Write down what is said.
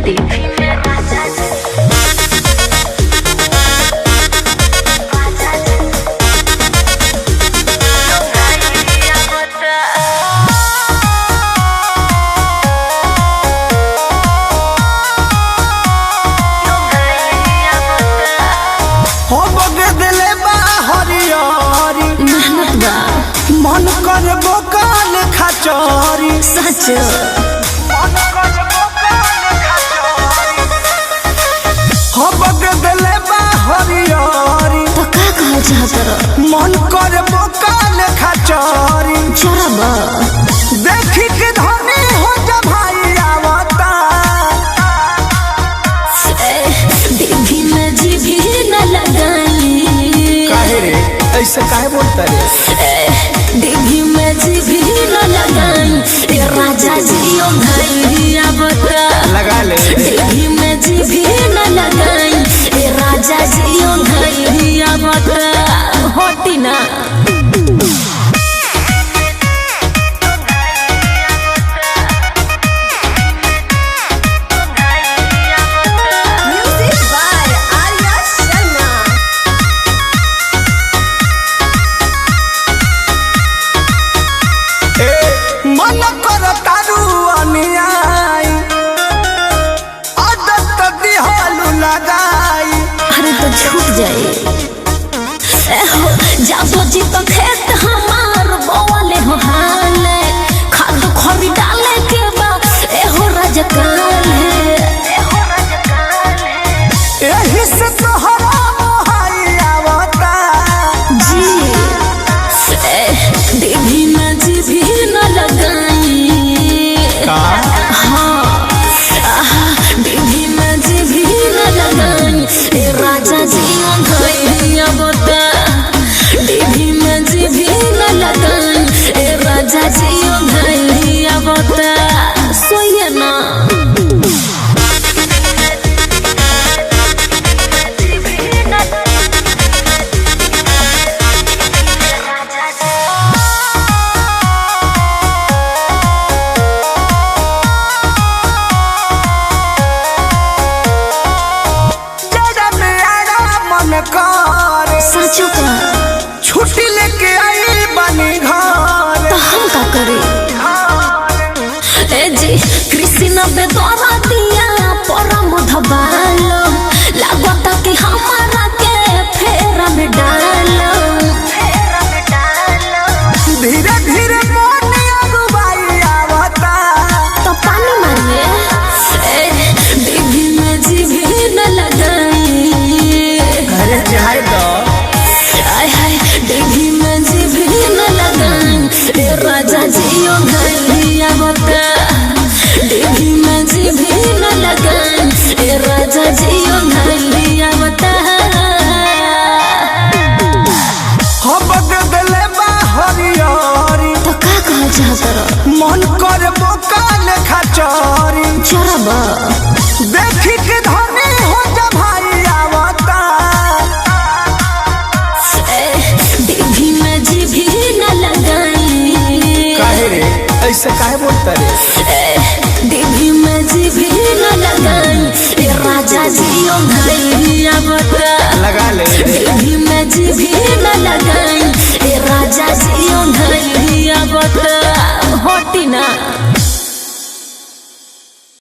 प्रस्तुति। मन कर बोकाल खचौरी सच हो बगदले बा हरियारी तो का कहल चाहत मन कर बोकाल खचौरी चरबा देखी के धनी हो जा भाई आवता देवी में जीभी न लगाई काहे रे ऐसे काहे बोलता रे देवी में जीभी न लगाई राजा जियो भैया बता लगा ले देवी में जीभी न लगाई राजा जियो भैया बता होती ना मन कर तारू अनियाई आदत दिहालू लगाई अरे तो छूट जाए जाबो जी तो खेत हमार बोले हो हाले खाद खरी डाले के बा एहो राजकाल एही से तोहरा मोहाई आवता जी देवी में जीभी न लगाई का हाँ देवी में जीभी न लगाई राजा जी भैया बता देवी में जीभी न लगाई राजा जी भैया बता सोइए ना सचो का छुट्टी लेके आई बनी घर तो हम का करे ए जी कृष्ण बेदरा दिया परम धबालो लागता कि हमारा के फेरा में डालो धीरे धीरे मन अगुवाई आवता तो पानी मारिए देवी में जीभी न लगाई अरे जाए दो देवी में जीभी न लगाई राजा जियो भैया बता देवी में जीभी न लगाई राजा जियो भैया बता हो बगदले बा हरियारी तो का कहल चाहत मन कर बोकाल खचौरी चरबा देखी के धनी हो जा भाई आवता देवी में जीभी न लगाई काहे रे ऐसे काहे बोलता रे देवी में जीभी न लगाई राजा जियो भैया बता लगा ले देवी में जीभी न लगाई राजा जियो भैया बता होती ना।